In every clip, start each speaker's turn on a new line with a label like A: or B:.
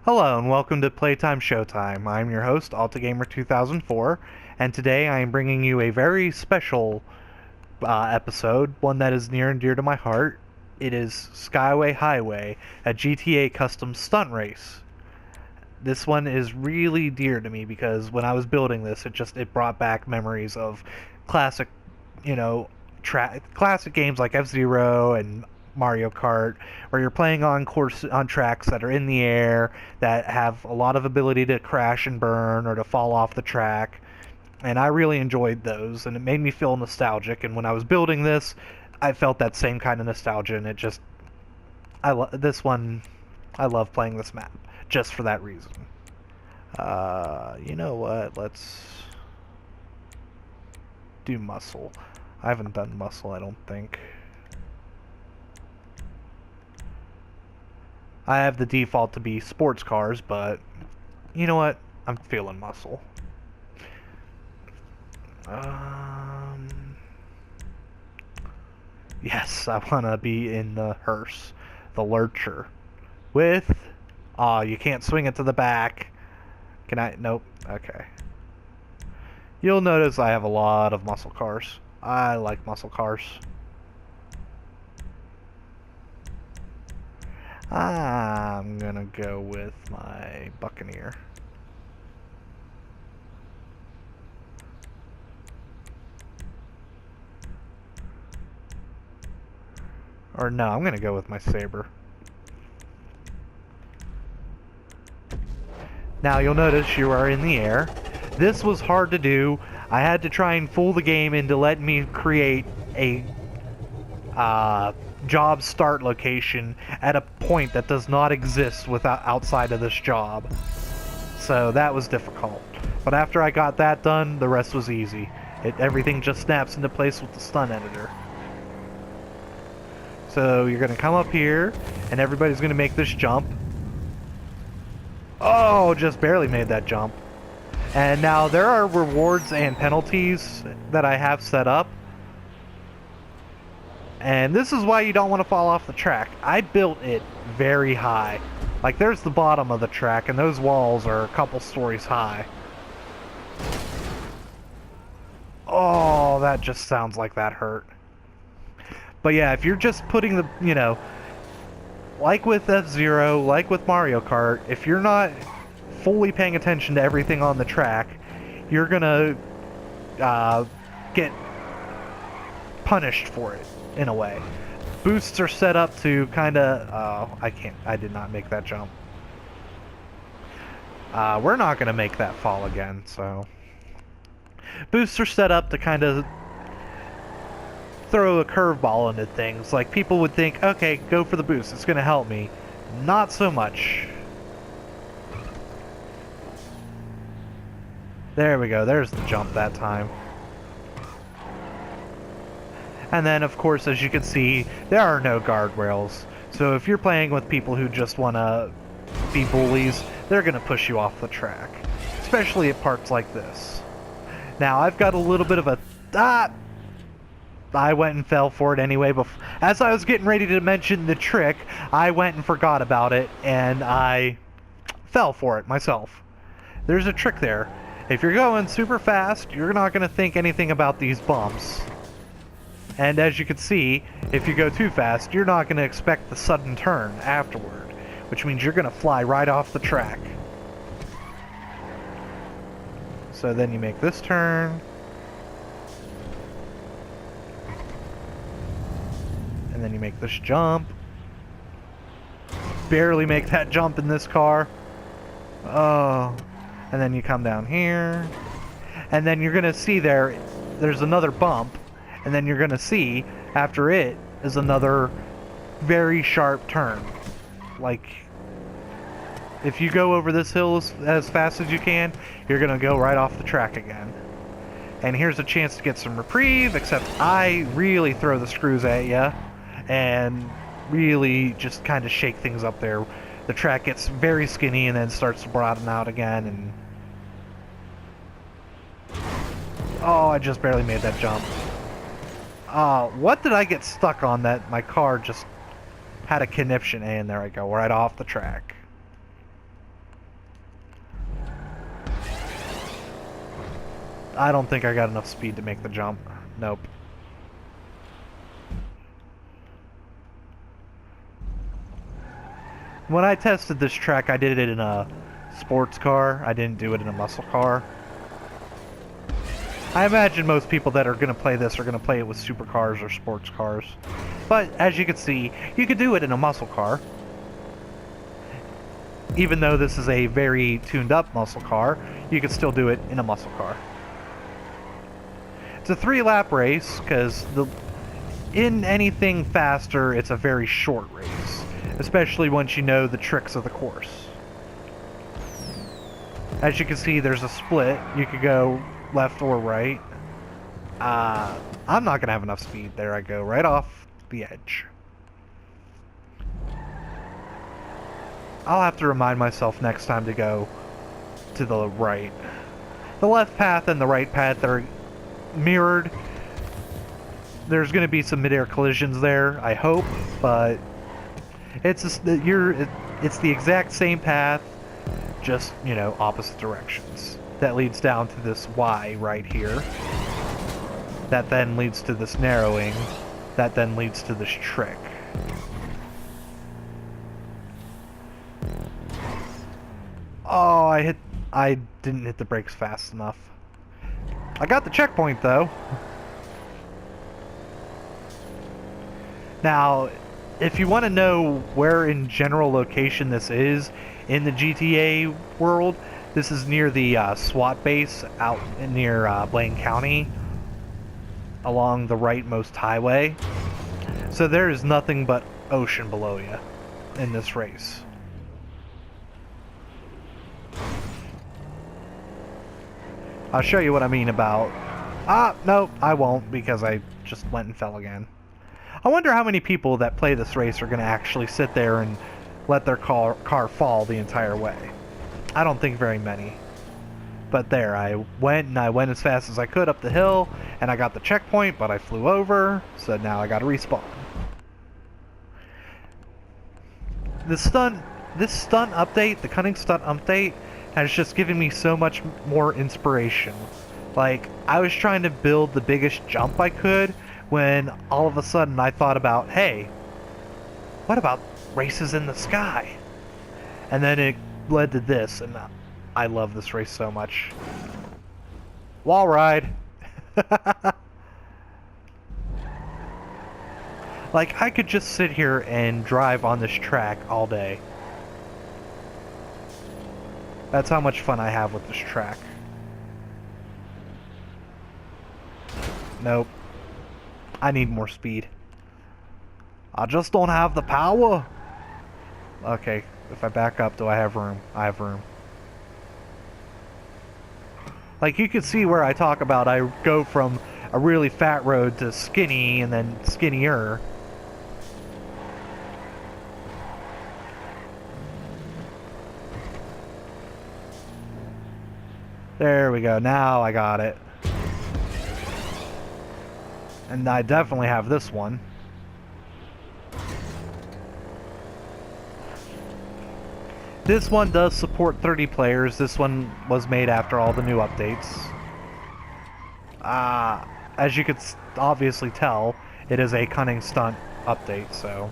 A: Hello and welcome to Playtime Showtime. I'm your host, AltaGamer2004, and today I am bringing you a very special episode, one that is near and dear to my heart. It is Skyway Highway, a GTA custom stunt race. This one is really dear to me because when I was building this, it brought back memories of classic, you know, classic games like F-Zero and Mario Kart, where you're playing on tracks that are in the air that have a lot of ability to crash and burn or to fall off the track. And I really enjoyed those, and it made me feel nostalgic. And when I was building this, I felt that same kind of nostalgia, and this one, I love playing this map just for that reason. You know what? Let's do muscle. I haven't done muscle, I don't think. I have the default to be sports cars, but you know what? I'm feeling muscle. Yes, I want to be in the hearse, the lurcher, with... Aw, you can't swing it to the back. Can I? Nope. Okay. You'll notice I have a lot of muscle cars. I like muscle cars. I'm gonna go with my Buccaneer. Or no, I'm gonna go with my Sabre. Now you'll notice you are in the air. This was hard to do. I had to try and fool the game into letting me create a job start location at a point that does not exist outside of this job. So that was difficult. But after I got that done, the rest was easy. Everything just snaps into place with the stunt editor. So you're going to come up here, and everybody's going to make this jump. Oh, just barely made that jump. And now there are rewards and penalties that I have set up. And this is why you don't want to fall off the track. I built it very high. Like, there's the bottom of the track, and those walls are a couple stories high. Oh, that just sounds like that hurt. But yeah, if you're just putting the, like with F-Zero, like with Mario Kart, if you're not fully paying attention to everything on the track, you're gonna get punished for it, in a way. Boosts are set up to kinda, I did not make that jump. We're not gonna make that fall again, so. Boosts are set up to kinda throw a curveball into things. Like, people would think, okay, go for the boost, it's gonna help me. Not so much. There we go, there's the jump that time. And then, of course, as you can see, there are no guardrails. So if you're playing with people who just want to be bullies, they're going to push you off the track. Especially at parts like this. Now, I've got a little bit of a... I went and fell for it anyway. As I was getting ready to mention the trick, I went and forgot about it, and I fell for it myself. There's a trick there. If you're going super fast, you're not going to think anything about these bumps. And as you can see, if you go too fast, you're not going to expect the sudden turn afterward, which means you're going to fly right off the track. So then you make this turn. And then you make this jump. Barely make that jump in this car. Oh. And then you come down here. And then you're going to see there's another bump. And then you're going to see, after it, is another very sharp turn. Like, if you go over this hill as fast as you can, you're going to go right off the track again. And here's a chance to get some reprieve, except I really throw the screws at you. And really just kind of shake things up there. The track gets very skinny and then starts to broaden out again. And oh, I just barely made that jump. What did I get stuck on that my car just had a conniption? And there I go, right off the track. I don't think I got enough speed to make the jump. Nope. When I tested this track, I did it in a sports car. I didn't do it in a muscle car. I imagine most people that are going to play this are going to play it with supercars or sports cars. But as you can see, you could do it in a muscle car. Even though this is a very tuned up muscle car, you could still do it in a muscle car. It's a 3-lap race, because in anything faster, it's a very short race. Especially once you know the tricks of the course. As you can see, there's a split. You could go left or right. I'm not going to have enough speed. There I go, right off the edge. I'll have to remind myself next time to go to the right. The left path and the right path are mirrored. There's going to be some mid-air collisions there, I hope, but it's just, it's the exact same path, just, you know, opposite directions. That leads down to this Y right here. That then leads to this narrowing. That then leads to this trick. Oh, I didn't hit the brakes fast enough. I got the checkpoint though. Now, if you want to know where in general location this is in the GTA world, this is near the SWAT base out near Blaine County along the rightmost highway. So there is nothing but ocean below you in this race. I'll show you what I mean about... no, I won't, because I just went and fell again. I wonder how many people that play this race are going to actually sit there and let their car fall the entire way. I don't think very many. But there, I went as fast as I could up the hill, and I got the checkpoint, but I flew over, so now I got to respawn. This stunt update, the cunning stunt update, has just given me so much more inspiration. Like, I was trying to build the biggest jump I could, when all of a sudden I thought about, hey, what about races in the sky? And then it led to this, and I love this race so much. Wall ride. Like, I could just sit here and drive on this track all day. That's how much fun I have with this track. Nope. I need more speed. I just don't have the power. Okay, if I back up, do I have room? I have room. Like, you can see where I talk about I go from a really fat road to skinny and then skinnier. There we go. Now I got it. And I definitely have this one. This one does support 30 players. This one was made after all the new updates. As you could obviously tell, it is a cunning stunt update, so...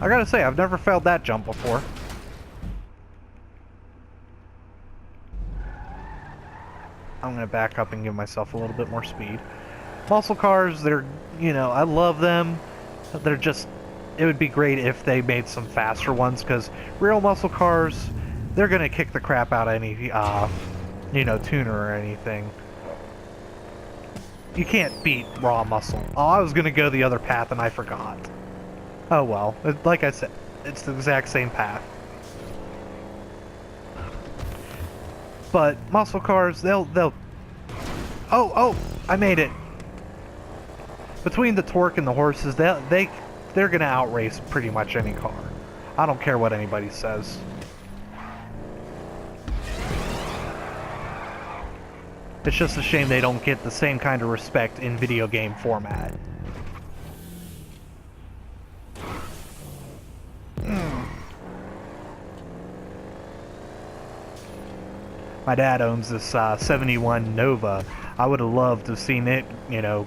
A: I gotta say, I've never failed that jump before. I'm gonna back up and give myself a little bit more speed. Muscle cars, they're, you know, I love them. They're just, it would be great if they made some faster ones, because real muscle cars, they're gonna kick the crap out of any, you know, tuner or anything. You can't beat raw muscle. Oh, I was gonna go the other path and I forgot. Oh well, like I said, it's the exact same path. But muscle cars, they'll... Oh, I made it. Between the torque and the horses, they're gonna outrace pretty much any car. I don't care what anybody says. It's just a shame they don't get the same kind of respect in video game format. My dad owns this 71 Nova. I would have loved to have seen it, you know,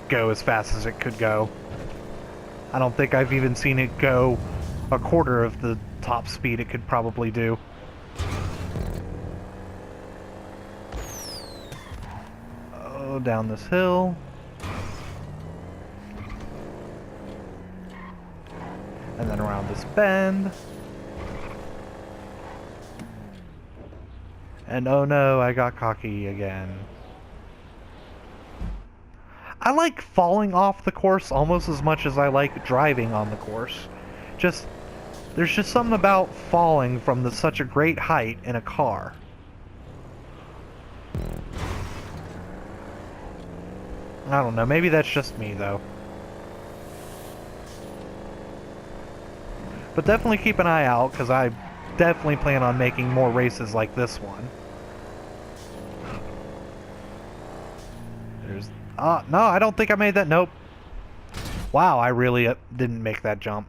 A: go as fast as it could go. I don't think I've even seen it go a quarter of the top speed it could probably do. Oh, down this hill. And then around this bend. And oh no, I got cocky again. I like falling off the course almost as much as I like driving on the course. There's just something about falling from such a great height in a car. I don't know, maybe that's just me though. But definitely keep an eye out, because I definitely plan on making more races like this one. There's... no, I don't think I made that. Nope. Wow, I really didn't make that jump.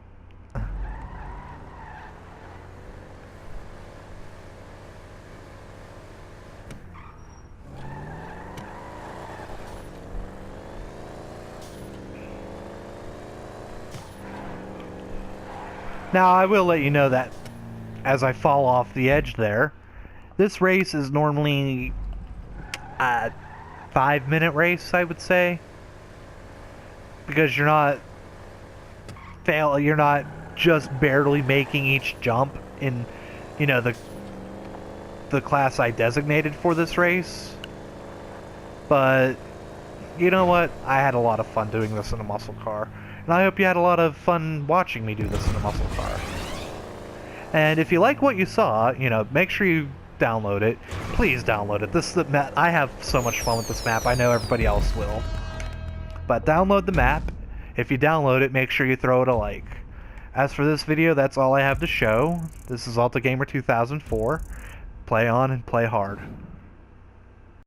A: Now, I will let you know that as I fall off the edge there, this race is normally a 5-minute race, I would say. Because you're not just barely making each jump in, you know, the class I designated for this race. But you know what? I had a lot of fun doing this in a muscle car. And I hope you had a lot of fun watching me do this in a muscle car. And if you like what you saw, you know, make sure you download it. Please download it. This is the map. I have so much fun with this map. I know everybody else will. But download the map. If you download it, make sure you throw it a like. As for this video, that's all I have to show. This is AltaGamer 2004. Play on and play hard.